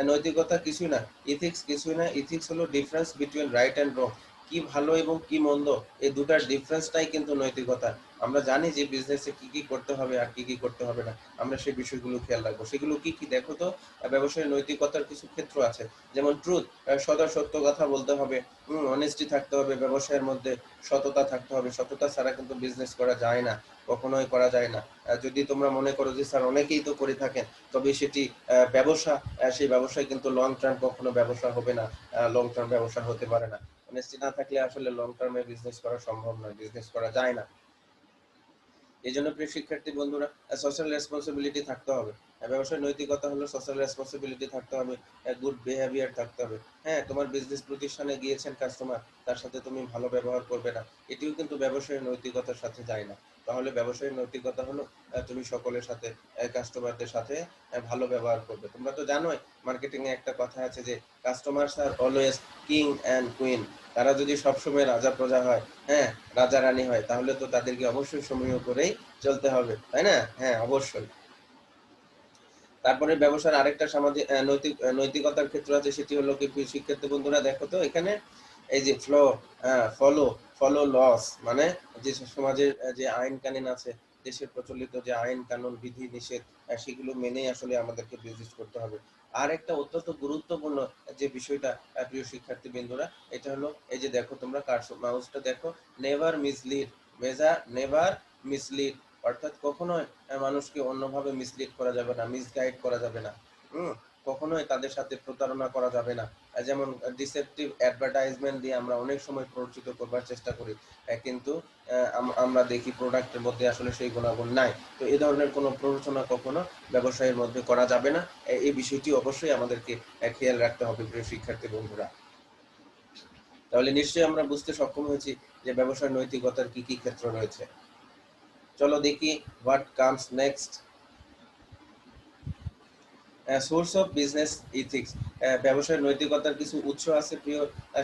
নৈতিকতা কিছুই না, ইথিক্স কিছুই না। ইথিক্স হলো ডিফারেন্স বিটুইন রাইট অ্যান্ড রং। কি ভালো এবং কি মন্দ, এই দুটার ডিফারেন্সটাই কিন্তু নৈতিকতা। আমরা জানি যে বিজনেসে কি কি করতে হবে আর কি কি করতে হবে না, আমরা সেই বিষয়গুলো খেয়াল রাখবো। সেগুলো কি কি দেখো তো। ব্যবসায়ের নৈতিকতার কিছু ক্ষেত্র আছে, যেমন ট্রুথ, সদা সত্য কথা বলতে হবে, অনেস্টি থাকতে হবে, ব্যবসায়ের মধ্যে সততা থাকতে হবে। সততা ছাড়া কিন্তু বিজনেস করা যায় না, কখনোই করা যায় না। যদি তোমরা মনে করো যে স্যার অনেকেই তো করে থাকেন, তবে সেটি ব্যবসা, সেই ব্যবসায় কিন্তু লং টার্ম কখনো ব্যবসা হবে না, লং টার্ম ব্যবসা হতে পারে না। অনেস্টি না থাকলে আসলে লং টার্মে বিজনেস করা সম্ভব নয়, বিজনেস করা যায় না। এই জন্য প্রিয় শিক্ষার্থী বন্ধুরা, সোশ্যাল রেসপন্সিবিলিটি থাকতে হবে। ব্যবসায় নৈতিকতা হলো সোশ্যাল রেসপন্সিবিলিটি থাকতে হবে, গুড বিহেভিয়ার থাকতে হবে। হ্যাঁ, তোমার বিজনেস প্রতিষ্ঠানে গিয়েছেন কাস্টমার, তার সাথে তুমি ভালো ব্যবহার করবে না, এটিও কিন্তু ব্যবসায়ের নৈতিকতার সাথে যায় না। তাহলে ব্যবসায়ের নৈতিকতা হলো তুমি সকলের সাথে, কাস্টমারদের সাথে ভালো ব্যবহার করবে। তোমরা তো জানোই, মার্কেটিং এ একটা কথা আছে যে customers are always king and queen. তারা যদি সবসময় রাজা প্রজা হয়, হ্যাঁ, রাজা রানী হয়, তাহলে তো তাদেরকে অবশ্যই সমীহ করেই চলতে হবে, তাই না? হ্যাঁ, অবশ্যই। তারপরে ব্যবসার আরেকটা সামাজিক নৈতিকতার ক্ষেত্র আছে, সেটি হলো কি শিক্ষার্থী বন্ধুরা দেখো তো এখানে, এই যে ফলো ফলো লস, মানে যে সমাজের যে আইন কানুন আছে, দেশের প্রচলিত যে আইন কানুন বিধি নিষেধ, সেগুলো মেনেই আসলে আমাদেরকে বিজনেস করতে হবে। আর একটা অত্যন্ত গুরুত্বপূর্ণ যে বিষয়টা, প্রিয় শিক্ষার্থী বন্ধুরা, এটা হলো এই যে দেখো তোমরা মাউসটা দেখো, নেভার মিসলিড, নেভার মিসলিড, অর্থাৎ কখনোই মানুষকে অন্যভাবে মিসলিড করা যাবে না, মিসগাইড করা যাবে না। হুম, কখনোই তাদের সাথে প্রতারণা করা যাবে না। যেমন ডিসেপটিভ অ্যাডভার্টাইজমেন্ট দিয়ে আমরা অনেক সময় প্ররোচিত করবার চেষ্টা করি, কিন্তু আমরা দেখি প্রোডাক্টের মধ্যে আসলে সেই গুণাগুণ নাই। তো এই ধরনের কোনো প্ররোচনা কখনো ব্যবসায়ের মধ্যে করা যাবে না। এই বিষয়টি অবশ্যই আমাদেরকে খেয়াল রাখতে হবে, প্রিয় শিক্ষার্থী বন্ধুরা। তাহলে নিশ্চয়ই আমরা বুঝতে সক্ষম হয়েছি যে ব্যবসার নৈতিকতার কি কি ক্ষেত্র রয়েছে। চলো দেখি what comes next. Source of business ethics. ব্যবসায়ের নৈতিকতার কিছু উৎস আছে, প্রিয়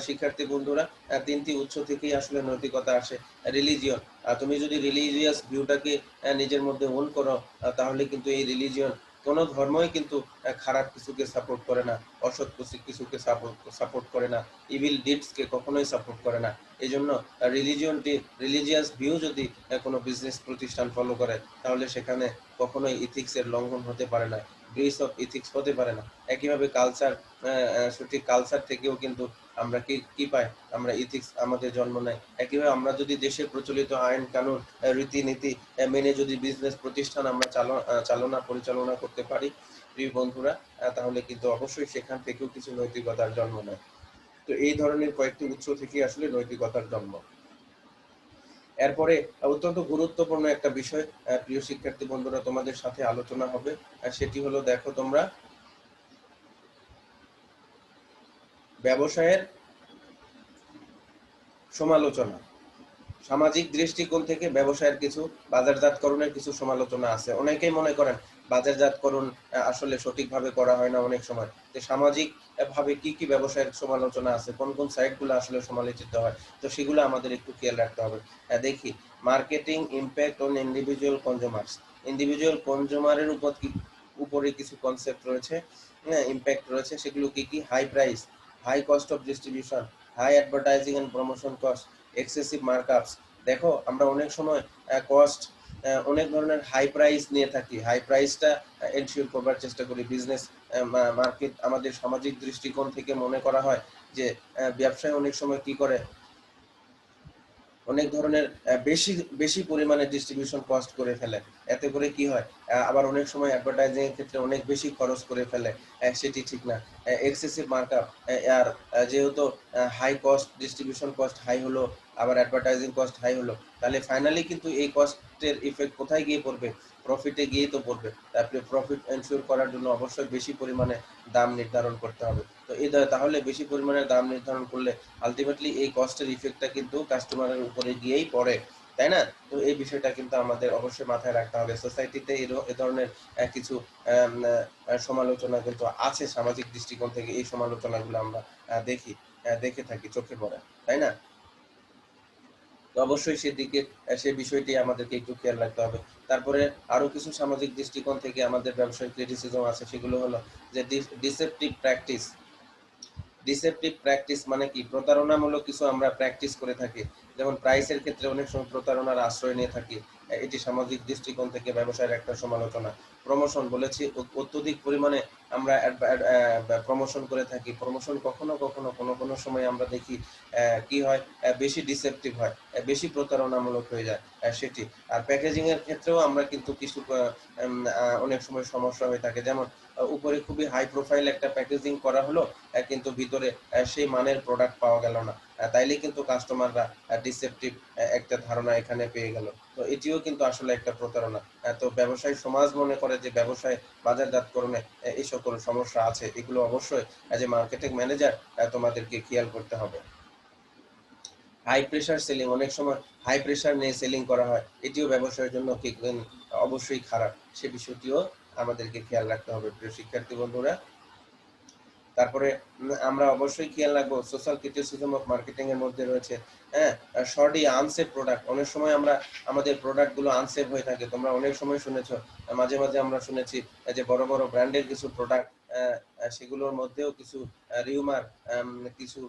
শিক্ষার্থী বন্ধুরা। তিনটি উৎস থেকেই আসলে নৈতিকতা আসে। রিলিজিয়ন, তুমি যদি রিলিজিয়াস ভিউটাকে নিজের মধ্যে ওন করো, তাহলে কিন্তু এই রিলিজিয়ন, কোনো ধর্মই কিন্তু খারাপ কিছুকে সাপোর্ট করে না, অসৎ কিছুকে সাপোর্ট করে না, ইভিল ডিডসকে কখনোই সাপোর্ট করে না। এই জন্য রিলিজিয়াস ভিউ যদি কোনো বিজনেস প্রতিষ্ঠান ফলো করে, তাহলে সেখানে কখনোই ইথিক্সের লঙ্ঘন হতে পারে না, ব্রিচ অফ ইথিক্স হতে পারে না। একইভাবে কালচার, সঠিক কালচার থেকেও কিন্তু আমরা কি কি পাই, আমরা ইথিক্স আমাদের জন্ম নেয়। একইভাবে আমরা যদি দেশের প্রচলিত আইন কানুন, রীতিনীতি মেনে যদি বিজনেস প্রতিষ্ঠান আমরা চালনা পরিচালনা করতে পারি, প্রিয় বন্ধুরা, তাহলে কিন্তু অবশ্যই সেখান থেকেও কিছু নৈতিকতার জন্ম নেয়। তো এই ধরনের কয়েকটি উৎস থেকে আসলে নৈতিকতার জন্ম। এরপরে অত্যন্ত গুরুত্বপূর্ণ একটা বিষয়, প্রিয় শিক্ষার্থী বন্ধুরা, তোমাদের সাথে আলোচনা হবে। সেটি হলো দেখো তোমরা, ব্যবসায়ের সমালোচনা। সামাজিক দৃষ্টিকোণ থেকে ব্যবসায়ের কিছু, বাজারজাতকরণের কিছু সমালোচনা আছে। অনেকেই মনে করেন বাজারজাতকরণ আসলে সঠিকভাবে করা হয় না অনেক সময়। যে সামাজিক ভাবে কি কি ব্যবসায়ের সমালোচনা আছে, কোন কোন সাইটগুলো আসলে সমালোচিত হয়, তো সেগুলো আমাদের একটু খেয়াল রাখতে হবে। দেখি, marketing impact on individual consumers. Individual কনজিউমারের উপরে কিছু কনসেপ্ট রয়েছে, হ্যাঁ, ইম্প্যাক্ট রয়েছে। সেগুলো কি কি? High price, high cost of distribution, high advertising and promotion cost, excessive markups. দেখো আমরা অনেক সময় কস্ট, অনেক ধরনের হাই প্রাইস নিয়ে থাকি, হাই প্রাইসটা এনশিওর করবার চেষ্টা করি। বিজনেস মার্কেট আমাদের সামাজিক দৃষ্টিকোণ থেকে মনে করা হয় যে ব্যবসায় অনেক সময় কি করে, অনেক ধরনের বেশি বেশি পরিমাণে ডিস্ট্রিবিউশন কস্ট করে ফেলে। এতে করে কি হয়, আবার অনেক সময় অ্যাডভার্টাইজিং এর ক্ষেত্রে অনেক বেশি খরচ করে ফেলে, সেটি ঠিক না। এক্সেসিভ মার্কআপ, আর যেহেতু high cost, distribution cost high হলো, আবার অ্যাডভার্টাইজিং কস্ট হাই হলো, তাহলে ফাইনালি কিন্তু এই কস্টের ইফেক্ট কোথায় গিয়ে পড়বে? প্রফিটে গিয়েই তো পড়বে। তারপরে প্রফিট এনশিওর করার জন্য অবশ্যই বেশি পরিমাণে দাম নির্ধারণ করতে হবে। তো তাহলে বেশি পরিমাণে দাম নির্ধারণ করলে আলটিমেটলি এই কস্টের ইফেক্টটা কিন্তু কাস্টমারের উপরে গিয়েই পড়ে, তাই না? তো এই বিষয়টা কিন্তু আমাদের অবশ্যই মাথায় রাখতে হবে। সোসাইটিতে এ ধরনের কিছু সমালোচনা কিন্তু আছে সামাজিক দৃষ্টিকোণ থেকে। এই সমালোচনাগুলো আমরা দেখে থাকি, চোখে পড়ে, তাই না? তো অবশ্যই সেদিকে সে বিষয়টি আমাদেরকে একটু খেয়াল রাখতে হবে। তারপরে আরো কিছু সামাজিক দৃষ্টিকোণ থেকে আমাদের ব্যবসায়িক ক্রিটিসিজম আছে, সেগুলো হলো যে ডিসেপটিভ প্র্যাকটিস। ডিসেপটিভ প্র্যাকটিস মানে কি? প্রতারণামূলক কিছু আমরা প্র্যাকটিস করে থাকি। যেমন প্রাইসের ক্ষেত্রে অনেক সময় প্রতারণার আশ্রয় নিয়ে থাকি। এটি সামাজিক দৃষ্টিকোণ থেকে ব্যবসায়ের একটা সমালোচনা। প্রমোশন বলেছি, অত্যধিক পরিমাণে আমরা প্রমোশন করে থাকি। প্রমোশন কখনো কখনো কোনো সময় আমরা দেখি কি হয়, বেশি ডিসেপটিভ হয়, বেশি প্রতারণামূলক হয়ে যায় সেটি। আর প্যাকেজিং এর ক্ষেত্রেও আমরা কিন্তু কিছু অনেক সময় সমস্যা হয়ে থাকে। যেমন উপরে খুবই হাই প্রোফাইল একটা প্যাকেজিং করা হলো, কিন্তু ভিতরে সেই মানের প্রোডাক্ট পাওয়া গেল না। তাইলে কিন্তু কাস্টমাররা ডিসেপটিভ একটা ধারণা এখানে পেয়ে গেল। তো এটিও কিন্তু আসলে একটা প্রতারণা। তো ব্যবসায়ী সমাজ মনে করে যে ব্যবসায় বাজারজাতকরণে এই সকল সমস্যা আছে, এগুলো অবশ্যই অ্যাজ এ মার্কেটিং ম্যানেজার তোমাদেরকে খেয়াল করতে হবে। হাই প্রেশার সেলিং, অনেক সময় হাই প্রেশার নিয়ে সেলিং করা হয়, এটিও ব্যবসায়ের জন্য অবশ্যই খারাপ। সে বিষয়টিও আমাদেরকে খেয়াল রাখতে হবে প্রিয় শিক্ষার্থী বন্ধুরা। তারপরে আমরা অবশ্যই খেয়াল রাখবো সোশ্যাল ক্রিটিসিজম অফ মার্কেটিং এর মধ্যে রয়েছে, হ্যাঁ, শর্টলি আনসেভ প্রোডাক্ট। অনেক সময় আমরা আমাদের প্রোডাক্ট গুলো আনসেভ হয়ে থাকে। তোমরা অনেক সময় শুনেছো, মাঝে মাঝে আমরা শুনেছি যে বড় বড় ব্র্যান্ডের কিছু প্রোডাক্ট, সেগুলোর মধ্যেও কিছু রিউমার, কিছু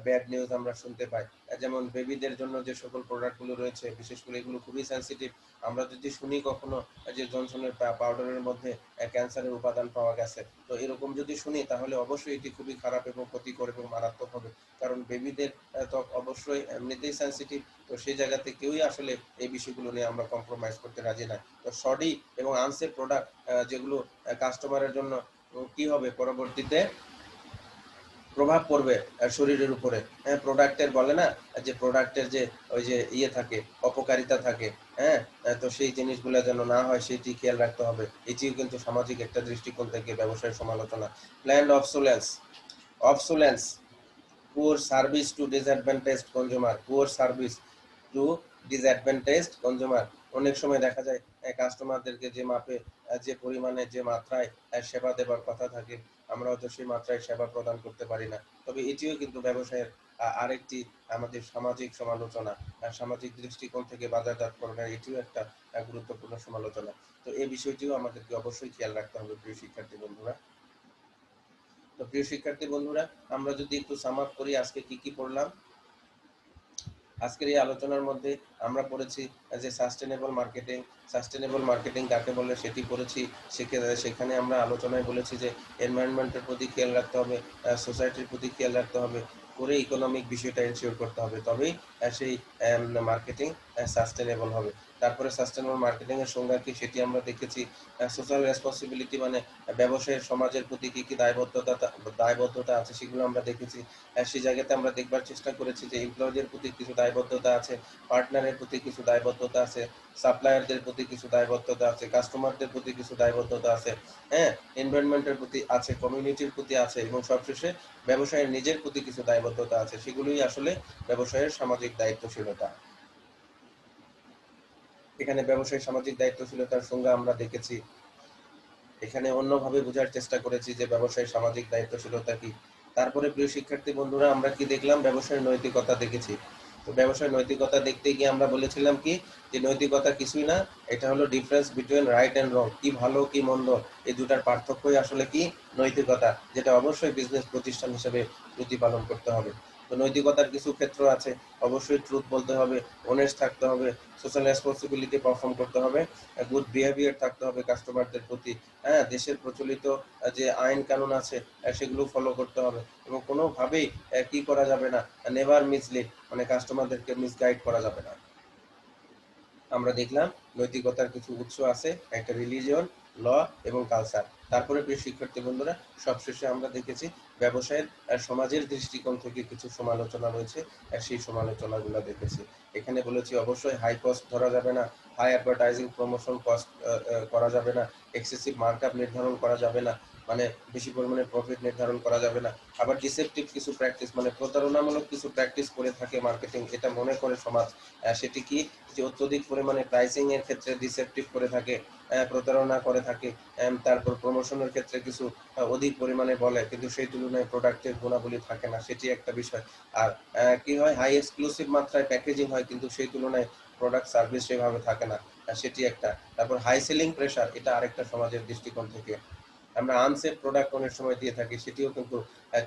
ব্যাড নিউজ আমরা শুনতে পাই। যেমন বেবিদের জন্য যে সকল প্রোডাক্টগুলো রয়েছে, বিশেষ করে এগুলো খুবই সেন্সিটিভ। আমরা যদি শুনি কখনো যে জনসনের পাউডারের মধ্যে ক্যান্সারের উপাদান পাওয়া গেছে, তো এরকম যদি শুনি তাহলে অবশ্যই এটি খুবই খারাপ এবং ক্ষতিকর এবং মারাত্মক হবে। কারণ বেবিদের ত্বক অবশ্যই এমনিতেই সেন্সিটিভ। তো সেই জায়গাতে কেউই আসলে এই বিষয়গুলো নিয়ে আমরা কম্প্রোমাইজ করতে রাজি না। তো সডি এবং আনসেফ প্রোডাক্ট যেগুলো কাস্টমারের জন্য কি হবে পরবর্তীতে প্রভাব পড়বে শরীরের উপরে, হ্যাঁ, প্রোডাক্টের বলে না যে প্রোডাক্টের যে ওই যে ইয়ে থাকে, অপকারিতা থাকে, হ্যাঁ, তো সেই জিনিসগুলো যেন না হয় সেটি খেয়াল রাখতে হবে। এটিও কিন্তু সামাজিক একটা দৃষ্টিকোণ থেকে ব্যবসায়ের সমালোচনা। Planned obsolescence, obsolescence, poor service to disadvantaged consumer, poor service to disadvantaged consumer. অনেক সময় দেখা যায় কাস্টমারদেরকে যে মাপে, যে পরিমাণে, যে মাত্রায় সেবা দেবার কথা থাকে, আমরা হয়তো সেই মাত্রায় সেবা প্রদান করতে পারি না। তবে এটিও কিন্তু ব্যবসায়ের আরেকটি আমাদের সামাজিক সমালোচনা। সামাজিক দৃষ্টিকোণ থেকে বাজারজাতকরণের এটিও একটা গুরুত্বপূর্ণ সমালোচনা। তো এই বিষয়টিও আমাদেরকে অবশ্যই খেয়াল রাখতে হবে প্রিয় শিক্ষার্থী বন্ধুরা। তো প্রিয় শিক্ষার্থী বন্ধুরা, আমরা যদি একটু সাম আপ করি আজকে কি কি পড়লাম। আজকের এই আলোচনার মধ্যে আমরা পড়েছি যে সাস্টেনেবল মার্কেটিং। সাস্টেনেবল মার্কেটিং কাকে বলে সেটি পড়েছি। সেখানে আমরা আলোচনায় বলেছি যে এনভায়রনমেন্টের প্রতি খেয়াল রাখতে হবে, সোসাইটির প্রতি খেয়াল রাখতে হবে, করে ইকোনমিক বিষয়টা এনশিওর করতে হবে, তবেই সেই মার্কেটিং সাস্টেনেবল হবে। তারপরে সাস্টেনেবল মার্কেটিং এর সংজ্ঞা কি সেটি আমরা দেখেছি। সোশ্যাল রেসপন্সিবিলিটি মানে ব্যবসায়ের সমাজের প্রতি কি কি দায়বদ্ধতা আছে সেগুলো আমরা দেখেছি। সেই জায়গাতে আমরা দেখবার চেষ্টা করেছি যে এমপ্লয়ীদের প্রতি কিছু দায়বদ্ধতা আছে, পার্টনারের প্রতি কিছু দায়বদ্ধতা আছে, সাপ্লায়ারদের প্রতি কিছু দায়বদ্ধতা আছে, কাস্টমারদের প্রতি কিছু দায়বদ্ধতা আছে, হ্যাঁ, এনভায়রনমেন্টের প্রতি আছে, কমিউনিটির প্রতি আছে, এবং সবশেষে ব্যবসায়ের নিজের প্রতি কিছু দায়বদ্ধতা আছে। সেগুলোই আসলে ব্যবসায়ের সামাজিক দায়িত্বশীলতা। এখানে ব্যবসায়ী সামাজিক দায়িত্বশীলতার সংজ্ঞা আমরা দেখেছি। এখানে অন্যভাবে বোঝার চেষ্টা করেছি যে ব্যবসায় সামাজিক দায়িত্বশীলতা কি। তারপরে প্রিয় শিক্ষার্থী বন্ধুরা, আমরা কি দেখলাম? ব্যবসায় নৈতিকতা দেখেছি। তো ব্যবসায় নৈতিকতা দেখতে গিয়ে আমরা বলেছিলাম কি, যে নৈতিকতা কিছুই না, এটা হলো ডিফারেন্স বিটুইন রাইট অ্যান্ড রং। কি ভালো কি মন্দ, এই দুটার পার্থক্যই আসলে কি নৈতিকতা, যেটা অবশ্যই বিজনেস প্রতিষ্ঠান হিসেবে প্রতিপালন করতে হবে। তো নৈতিকতার কিছু ক্ষেত্র আছে, অবশ্যই ট্রুথ বলতে হবে, অনেস্ট থাকতে হবে, সোশ্যাল রেসপন্সিবিলিটি পারফর্ম করতে হবে, গুড বিহেভিয়ার থাকতে হবে কাস্টমারদের প্রতি, হ্যাঁ, দেশের প্রচলিত যে আইন কানুন আছে সেগুলো ফলো করতে হবে, এবং কোনোভাবেই কি করা যাবে না, নেভার মিসলিড, মানে কাস্টমারদেরকে মিসগাইড করা যাবে না। আমরা দেখলাম নৈতিকতার কিছু উৎস আছে, একটা রিলিজিয়ন, ল এবং কালচার। তারপরে প্রিয় শিক্ষার্থী বন্ধুরা, সবশেষে আমরা দেখেছি ব্যবসায়ের সমাজের দৃষ্টিকোণ থেকে কিছু সমালোচনা রয়েছে, সেই সমালোচনাগুলো দেখেছি। এখানে বলেছি অবশ্যই হাই কস্ট ধরা যাবে না, হাই অ্যাডভার্টাইজিং প্রমোশন কস্ট করা যাবে না, এক্সেসিভ মার্কআপ নির্ধারণ করা যাবে না, মানে বেশি পরিমাণে প্রফিট নির্ধারণ করা যাবে না। আবার ডিসেপটিভ কিছু প্র্যাকটিস মানে প্রতারণামূলক কিছু প্র্যাকটিস করে থাকে মার্কেটিং, এটা মনে করে সমাজ। সেটি কি, যে অত্যধিক পরিমাণে প্রাইসিং এর ক্ষেত্রে ডিসেপটিভ করে থাকে, প্রতারণা করে থাকে। তারপর প্রমোশনের ক্ষেত্রে কিছু অধিক পরিমাণে বলে, কিন্তু সেই তুলনায় প্রোডাক্টের গুণাবলী থাকে না, সেটি একটা বিষয়। আর কি হয়, হাই এক্সক্লুসিভ মাত্রায় প্যাকেজিং হয়, কিন্তু সেই তুলনায় প্রোডাক্ট সার্ভিস সেভাবে থাকে না, সেটি একটা। তারপর হাই সেলিং প্রেশার, এটা আরেকটা সমাজের দৃষ্টিকোণ থেকে। আমরা আনসেফ প্রোডাক্ট অনেক সময় দিয়ে থাকি, সেটিও কিন্তু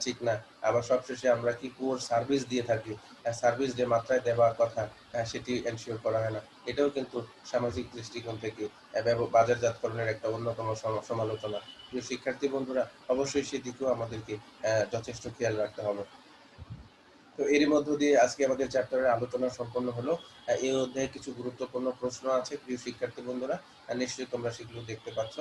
ঠিক না। আবার সবশেষে আমরা কি পুয়ার সার্ভিস দিয়ে থাকি, সার্ভিস যে মাত্রায় দেওয়ার কথা সেটি এনশিওর করা হয় না। এটাও কিন্তু সামাজিক দৃষ্টিকোণ থেকে বাজারজাতকরণের একটা অন্যতম সমালোচনা। প্রিয় শিক্ষার্থী বন্ধুরা, অবশ্যই সেদিকেও আমাদেরকে যথেষ্ট খেয়াল রাখতে হবে। তো এরই মধ্য দিয়ে আজকে আমাদের চ্যাপ্টারের আলোচনা সম্পন্ন হলো। এই অধ্যায়ে কিছু গুরুত্বপূর্ণ প্রশ্ন আছে প্রিয় শিক্ষার্থী বন্ধুরা, নিশ্চয়ই তোমরা সেগুলো দেখতে পাচ্ছ।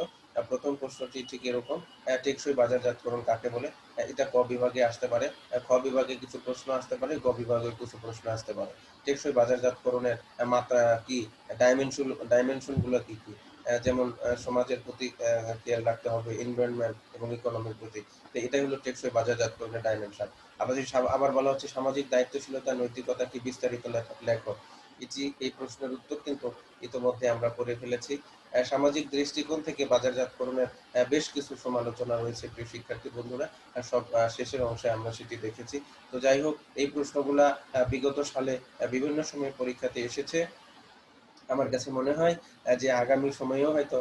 প্রথম প্রশ্নটি ঠিক এরকম, টেকসই বাজারজাতকরণ কাকে বলে? এটা ক বিভাগে আসতে পারে, খ বিভাগে কিছু প্রশ্ন আসতে পারে, গ বিভাগে কিছু প্রশ্ন আসতে পারে। টেকসই বাজারজাতকরণের মাত্রা কি, ডাইমেনশন গুলো কি কি? যেমন সমাজের প্রতি খেয়াল রাখতে হবে, এনভায়রনমেন্ট এবং ইকোনমির প্রতি। তো এটাই হলো টেকসই বাজারজাতকরণের ডাইমেনশন। আবার বলা হচ্ছে সামাজিক দায়িত্বশীলতা নৈতিকতা কি, বিস্তারিত লেখো। এই প্রশ্নের উত্তর কিন্তু ইতোমধ্যে আমরা করে ফেলেছি। সামাজিক দৃষ্টিকোণ থেকে বাজারজাতকরণের বেশ কিছু সমালোচনা রয়েছে প্রিয় শিক্ষার্থী বন্ধুরা, সব শেষের অংশে আমরা সেটি দেখেছি। তো যাই হোক, এই প্রশ্নগুলা বিগত সালে বিভিন্ন সময় পরীক্ষাতে এসেছে। আমার কাছে মনে হয় যে আগামী সময়েও হয়তো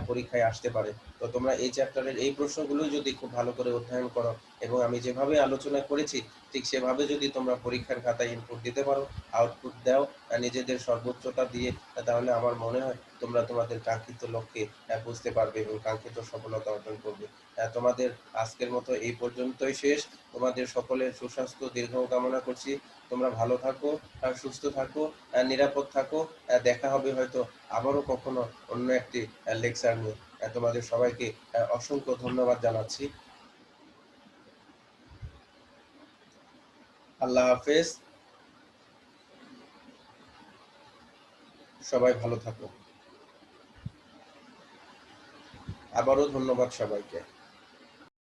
পরীক্ষায় আসতে পারে। তো তোমরা এই চ্যাপ্টারের এই প্রশ্নগুলো যদি খুব ভালো করে অধ্যয়ন করো এবং আমি যেভাবে আলোচনা করেছি ঠিক সেভাবে যদি তোমরা পরীক্ষার খাতায় ইনপুট দিতে পারো, আউটপুট দাও নিজেদের সর্বোচ্চটা দিয়ে, তাহলে আমার মনে হয় তোমরা তোমাদের কাঙ্ক্ষিত লক্ষ্যে বুঝতে পারবে এবং কাঙ্ক্ষিত সফলতা অর্জন করবে। তোমাদের আজকের মতো এই পর্যন্তই শেষ। তোমাদের সকলের সুস্বাস্থ্য দীর্ঘ কামনা করছি। তোমরা ভালো থাকো, সুস্থ থাকো, নিরাপদ থাকো। দেখা হবে হয়তো আবারও কখনো অন্য একটি লেকচার নিয়ে। তোমাদের সবাইকে অসংখ্য ধন্যবাদ জানাচ্ছি। আল্লাহ হাফেজ, সবাই ভালো থাকো। আবারও ধন্যবাদ সবাইকে।